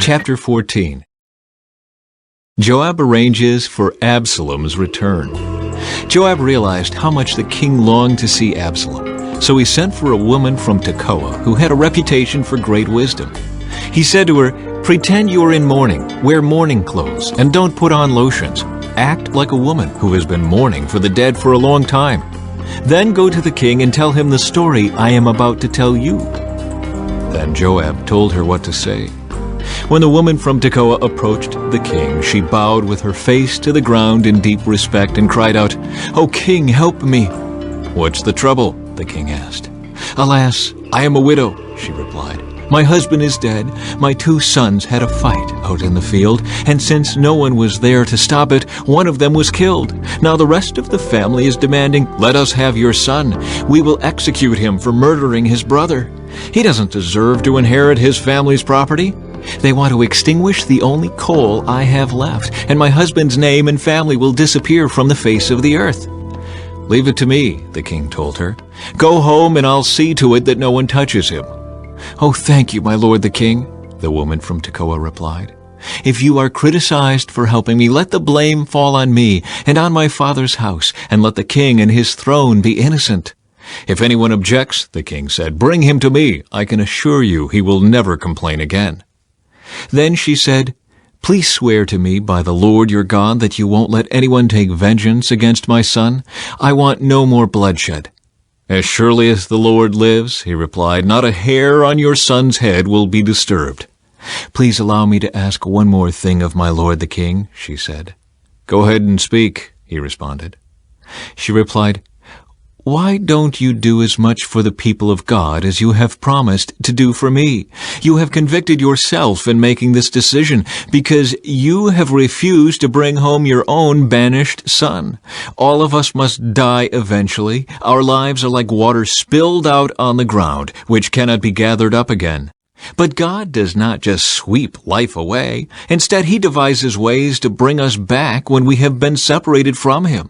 Chapter 14. Joab arranges for Absalom's return. Joab realized how much the king longed to see Absalom, so he sent for a woman from Tekoa who had a reputation for great wisdom. He said to her, "Pretend you are in mourning, wear mourning clothes, and don't put on lotions. Act like a woman who has been mourning for the dead for a long time. Then go to the king and tell him the story I am about to tell you." Then Joab told her what to say. When the woman from Tekoa approached the king, she bowed with her face to the ground in deep respect and cried out, "O king, help me!" "What's the trouble?" the king asked. "Alas, I am a widow," she replied. "My husband is dead. My 2 sons had a fight out in the field, and since no one was there to stop it, one of them was killed. Now the rest of the family is demanding, 'Let us have your son. We will execute him for murdering his brother. He doesn't deserve to inherit his family's property.' They want to extinguish the only coal I have left, and my husband's name and family will disappear from the face of the earth." "Leave it to me," the king told her. "Go home and I'll see to it that no one touches him." "Oh, thank you, my lord the king," the woman from Tekoa replied. "If you are criticized for helping me, let the blame fall on me and on my father's house, and let the king and his throne be innocent." "If anyone objects," the king said, "bring him to me. I can assure you he will never complain again." Then she said, "Please swear to me by the Lord your God that you won't let anyone take vengeance against my son. I want no more bloodshed." "As surely as the Lord lives," he replied, "not a hair on your son's head will be disturbed." "Please allow me to ask one more thing of my lord the king," she said. "Go ahead and speak," he responded. She replied, "Why don't you do as much for the people of God as you have promised to do for me? You have convicted yourself in making this decision because you have refused to bring home your own banished son. All of us must die eventually. Our lives are like water spilled out on the ground, which cannot be gathered up again. But God does not just sweep life away. Instead, He devises ways to bring us back when we have been separated from Him.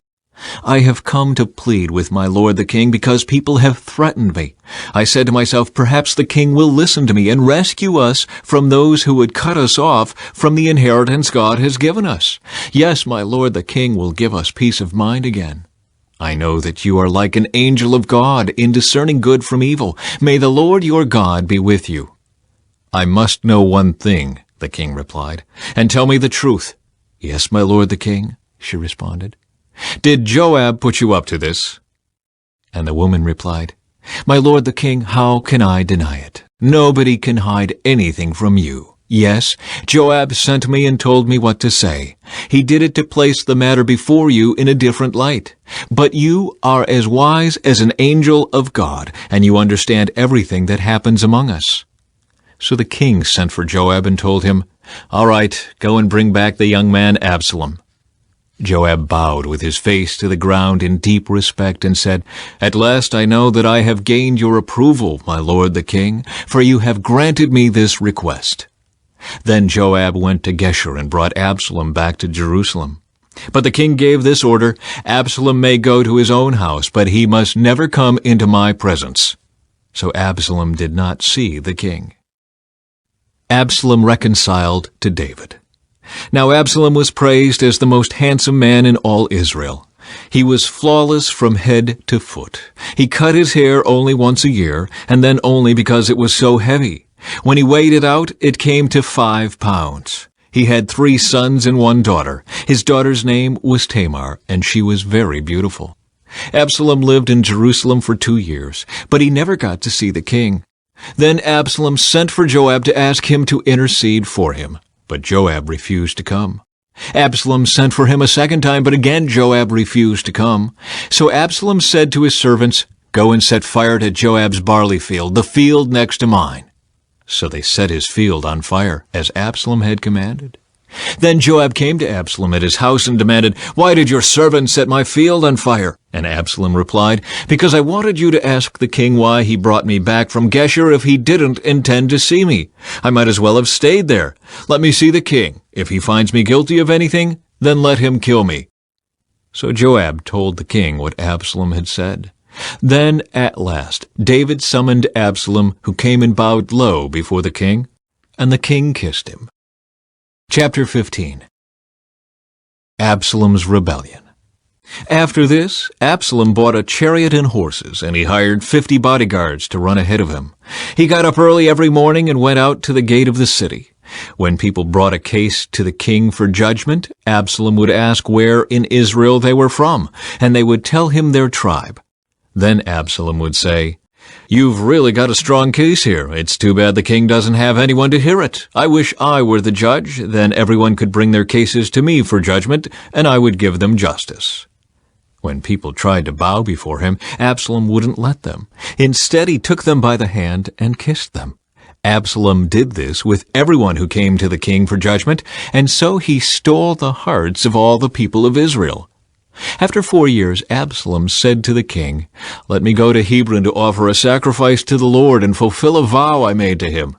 I have come to plead with my lord the king because people have threatened me. I said to myself, perhaps the king will listen to me and rescue us from those who would cut us off from the inheritance God has given us. Yes, my lord the king will give us peace of mind again. I know that you are like an angel of God in discerning good from evil. May the Lord your God be with you." "I must know one thing," the king replied, "and tell me the truth." "Yes, my lord the king," she responded. "Did Joab put you up to this?" And the woman replied, "My lord the king, how can I deny it? Nobody can hide anything from you. Yes, Joab sent me and told me what to say. He did it to place the matter before you in a different light. But you are as wise as an angel of God, and you understand everything that happens among us." So the king sent for Joab and told him, "All right, go and bring back the young man Absalom." Joab bowed with his face to the ground in deep respect and said, "At last I know that I have gained your approval, my lord the king, for you have granted me this request." Then Joab went to Geshur and brought Absalom back to Jerusalem. But the king gave this order, "Absalom may go to his own house, but he must never come into my presence." So Absalom did not see the king. Absalom reconciled to David. Now Absalom was praised as the most handsome man in all Israel. He was flawless from head to foot. He cut his hair only once a year, and then only because it was so heavy. When he weighed it out, it came to 5 pounds. He had 3 sons and 1 daughter. His daughter's name was Tamar, and she was very beautiful. Absalom lived in Jerusalem for 2 years, but he never got to see the king. Then Absalom sent for Joab to ask him to intercede for him. But Joab refused to come. Absalom sent for him a second time, but again Joab refused to come. So Absalom said to his servants, "Go and set fire to Joab's barley field, the field next to mine." So they set his field on fire, as Absalom had commanded. Then Joab came to Absalom at his house and demanded, "Why did your servant set my field on fire?" And Absalom replied, "Because I wanted you to ask the king why he brought me back from Geshur if he didn't intend to see me. I might as well have stayed there. Let me see the king. If he finds me guilty of anything, then let him kill me." So Joab told the king what Absalom had said. Then, at last, David summoned Absalom, who came and bowed low before the king, and the king kissed him. Chapter 15. Absalom's Rebellion. After this, Absalom bought a chariot and horses, and he hired 50 bodyguards to run ahead of him. He got up early every morning and went out to the gate of the city. When people brought a case to the king for judgment, Absalom would ask where in Israel they were from, and they would tell him their tribe. Then Absalom would say, "You've really got a strong case here. It's too bad the king doesn't have anyone to hear it. I wish I were the judge. Then everyone could bring their cases to me for judgment, and I would give them justice." When people tried to bow before him, Absalom wouldn't let them. Instead, he took them by the hand and kissed them. Absalom did this with everyone who came to the king for judgment, and so he stole the hearts of all the people of Israel. After 4 years, Absalom said to the king, "Let me go to Hebron to offer a sacrifice to the Lord and fulfill a vow I made to him.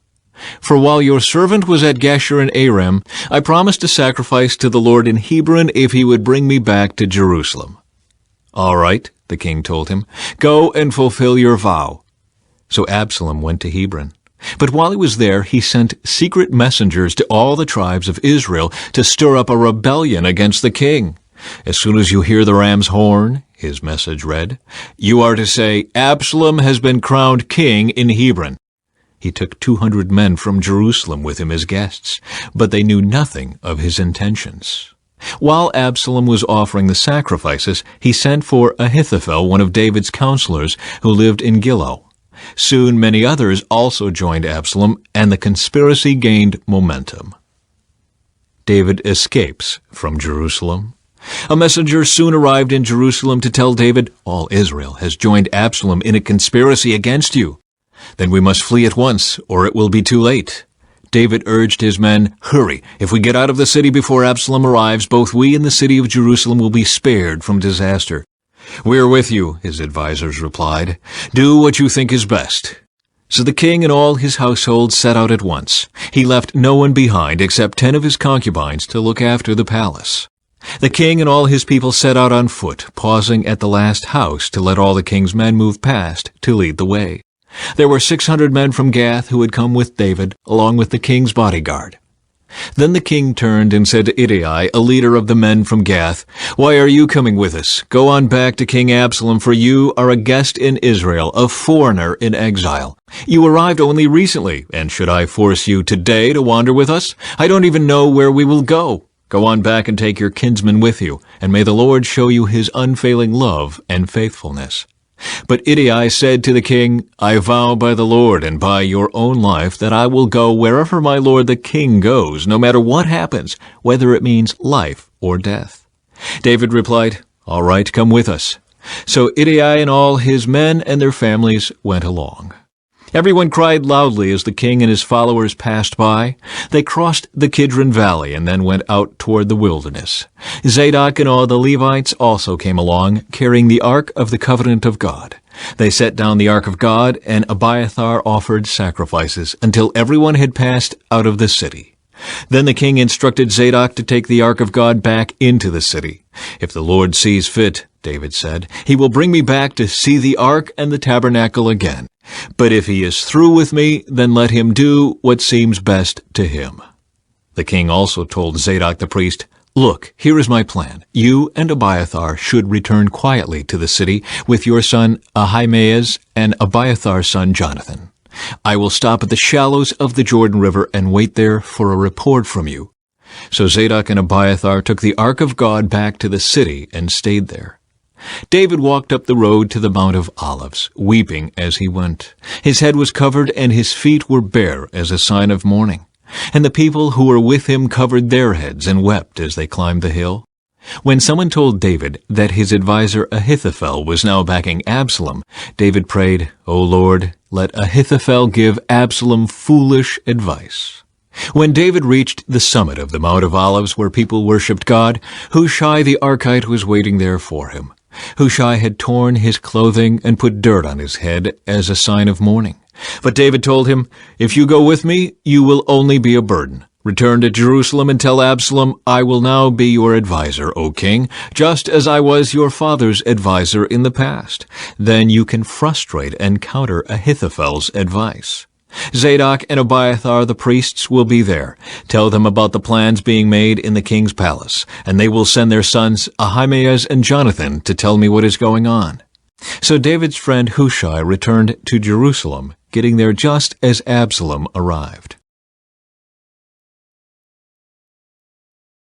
For while your servant was at Geshur and Aram, I promised to sacrifice to the Lord in Hebron if he would bring me back to Jerusalem." "All right," the king told him, "go and fulfill your vow." So Absalom went to Hebron. But while he was there, he sent secret messengers to all the tribes of Israel to stir up a rebellion against the king. "As soon as you hear the ram's horn," his message read, "you are to say, 'Absalom has been crowned king in Hebron.'" He took 200 men from Jerusalem with him as guests, but they knew nothing of his intentions. While Absalom was offering the sacrifices, he sent for Ahithophel, one of David's counselors, who lived in Gilo. Soon many others also joined Absalom, and the conspiracy gained momentum. David escapes from Jerusalem. A messenger soon arrived in Jerusalem to tell David, "All Israel has joined Absalom in a conspiracy against you. Then we must flee at once, or it will be too late." David urged his men, "Hurry! If we get out of the city before Absalom arrives, both we and the city of Jerusalem will be spared from disaster." "We're with you," his advisers replied. "Do what you think is best." So the king and all his household set out at once. He left no one behind except 10 of his concubines to look after the palace. The king and all his people set out on foot, pausing at the last house to let all the king's men move past to lead the way. There were 600 men from Gath who had come with David, along with the king's bodyguard. Then the king turned and said to Ittai, a leader of the men from Gath, "Why are you coming with us? Go on back to King Absalom, for you are a guest in Israel, a foreigner in exile. You arrived only recently, and should I force you today to wander with us? I don't even know where we will go. Go on back and take your kinsman with you, and may the Lord show you his unfailing love and faithfulness." But Ittai said to the king, "I vow by the Lord and by your own life that I will go wherever my lord the king goes, no matter what happens, whether it means life or death." David replied, "All right, come with us." So Ittai and all his men and their families went along. Everyone cried loudly as the king and his followers passed by. They crossed the Kidron Valley and then went out toward the wilderness. Zadok and all the Levites also came along, carrying the Ark of the Covenant of God. They set down the Ark of God, and Abiathar offered sacrifices until everyone had passed out of the city. Then the king instructed Zadok to take the Ark of God back into the city. "If the Lord sees fit," David said, "he will bring me back to see the Ark and the tabernacle again. But if he is through with me, then let him do what seems best to him." The king also told Zadok the priest, "Look, here is my plan. You and Abiathar should return quietly to the city with your son Ahimaaz and Abiathar's son Jonathan. I will stop at the shallows of the Jordan River and wait there for a report from you." So Zadok and Abiathar took the Ark of God back to the city and stayed there. David walked up the road to the Mount of Olives, weeping as he went. His head was covered and his feet were bare as a sign of mourning. And the people who were with him covered their heads and wept as they climbed the hill. When someone told David that his adviser Ahithophel was now backing Absalom, David prayed, "O Lord, let Ahithophel give Absalom foolish advice." When David reached the summit of the Mount of Olives where people worshipped God, Hushai the Archite was waiting there for him. Hushai had torn his clothing and put dirt on his head as a sign of mourning. But David told him, "If you go with me, you will only be a burden. Return to Jerusalem and tell Absalom, I will now be your adviser, O king, just as I was your father's adviser in the past. Then you can frustrate and counter Ahithophel's advice." Zadok and Abiathar the priests will be there. Tell them about the plans being made in the king's palace, and they will send their sons Ahimaaz and Jonathan to tell me what is going on." So David's friend Hushai returned to Jerusalem, getting there just as Absalom arrived.